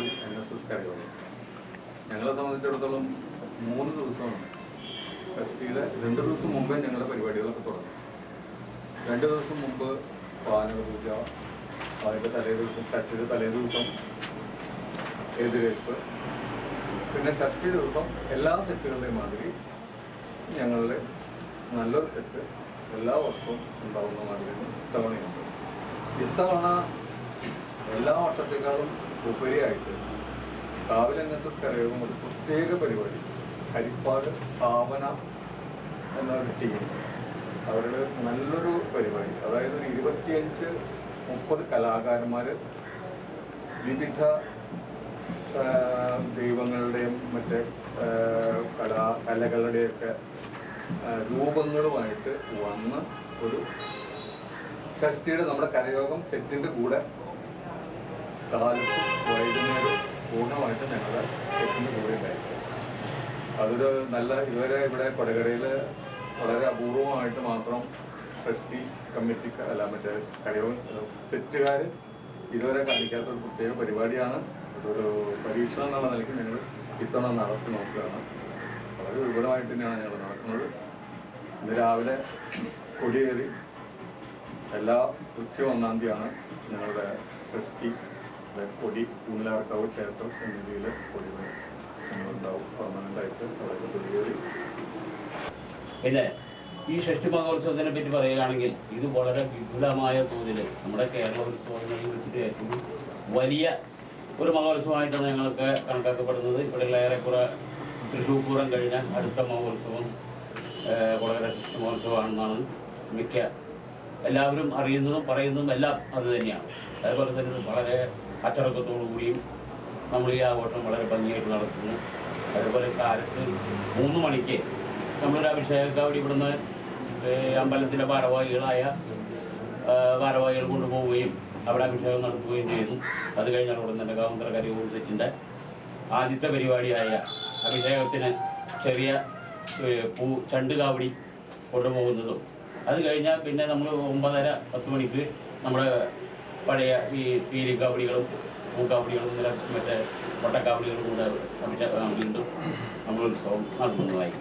കാവടി NSS കരയോഗം. ഞങ്ങളെ സംബന്ധിച്ചിടത്തോളം 3 ദിവസമാണ് ഷഷ്ടിയുടെ. 2 ദിവസം മുമ്പേ ഞങ്ങളുടെ പരിപാടികളൊക്കെ തുടങ്ങും. 2 ദിവസം മുമ്പ് പാനകപൂജ, അതിൻ്റെ തലേദിവസം ഷഷ്ടിയുടെ തലേദിവസം എതിരേൽപ്പ്, പിന്നെ ഷഷ്ടി ദിവസം എല്ലാ സെറ്റുകളുടെയും മാതിരി ഞങ്ങളുടെ നല്ലൊരു സെറ്റ് എല്ലാ വർഷവും ഉണ്ടാകുന്ന മാതിരി ഇത്തവണയുണ്ട്. ഇത്തവണ എല്ലാ വർഷത്തേക്കാളും ഉപരിയായിട്ട് കാവിൽ NSS കരയോഗം ഒരു പ്രത്യേക പരിപാടി, ഹരിപ്പാട് ഭാവന എന്നൊരു ടീം, അവരുടെ നല്ലൊരു പരിപാടി, അതായത് 25-30 കലാകാരന്മാർ വിവിധ ദൈവങ്ങളുടെയും മറ്റ് കലകളുടെയൊക്കെ രൂപങ്ങളുമായിട്ട് വന്ന് ഒരു ഷഷ്ടിയുടെ നമ്മുടെ കരയോഗം സെറ്റിൻ്റെ കൂടെ കാലത്തും വൈകുന്നേരവും പൂർണ്ണമായിട്ട് ഞങ്ങളുടെ സെറ്റിൻ്റെ കൂടെ ഉണ്ടായിരിക്കും. അതൊരു നല്ല, ഇതുവരെ ഇവിടെ കൊടകരയിൽ വളരെ അപൂർവമായിട്ട് മാത്രം ഷഷ്ടി കമ്മിറ്റി മറ്റേ കരയോഗം സെറ്റുകാർ ഇതുവരെ കാണിക്കാത്തൊരു പ്രത്യേക പരിപാടിയാണ്. അതൊരു പരീക്ഷണം എന്നുള്ള നിലയ്ക്ക് ഞങ്ങൾ ഇത്തവണ നടത്തി നോക്കുകയാണ്. വളരെ വിപുലമായിട്ട് തന്നെയാണ് ഞങ്ങൾ നടക്കുന്നത്. ഇന്ന് രാവിലെ കൊടിയേറി എല്ലാ വൃശ്ചിക 1-ാം തീയതിയാണ് ഞങ്ങളുടെ ഷഷ്ടി കൊടി ഊന്നിലാർക്കാവ് ക്ഷേത്ര സന്നിധിയിൽ കൊടി ഞങ്ങളുണ്ടാവും പെർമനൻ്റായിട്ട്. അതായത് കൊടിയേറി പിന്നെ ഈ ഷഷ്ടി മഹോത്സവത്തിനെ പറ്റി പറയുകയാണെങ്കിൽ ഇത് വളരെ വിപുലമായ തോതിൽ നമ്മുടെ കേരള ഉത്സവങ്ങളിൽ വെച്ചിട്ട് ഏറ്റവും വലിയ ഒരു മഹോത്സവമായിട്ടാണ് ഞങ്ങൾക്ക് കണക്കാക്കപ്പെടുന്നത്. ഇവിടെയുള്ള ഏറെക്കുറെ തൃശ്ശൂർ പൂരം കഴിഞ്ഞാൽ അടുത്ത മഹോത്സവം കൊടകര ഷഷ്ടി മഹോത്സവമാണെന്നാണ് മിക്ക എല്ലാവരും അറിയുന്നതും പറയുന്നതും എല്ലാം അത് തന്നെയാണ്. അതുപോലെ തന്നെ വളരെ അച്ചടക്കത്തോടു കൂടിയും നമ്മൾ ഈ ആഘോഷം വളരെ ഭംഗിയായിട്ട് നടത്തുന്നു. അതുപോലെ കാലത്ത് 3 മണിക്ക് നമ്മളൊരു അഭിഷേകക്കാവടി ഇവിടുന്ന് അമ്പലത്തിലെ ഭാരവാഹികളായ ഭാരവാഹികൾ കൊണ്ടുപോവുകയും അവിടെ അഭിഷേകം നടത്തുകയും ചെയ്യുന്നു. അത് കഴിഞ്ഞാൽ ഉടൻ തന്നെ കാവുന്തറ കരയോഗം സെറ്റിൻ്റെ ആദ്യത്തെ പരിപാടിയായ അഭിഷേകത്തിന് ചെറിയ ചണ്ടുകാവടി കൊണ്ടുപോകുന്നതും, അത് കഴിഞ്ഞാൽ പിന്നെ നമ്മൾ 9:30-10 മണിക്ക് നമ്മുടെ പഴയ ഈ പീലിക്കാവടികളും പൂക്കാവടികളും മറ്റേ ഒട്ടക്കാവടികളും കൂടെ വീണ്ടും നമ്മൾ ഉത്സവം നടത്തുന്നതായി.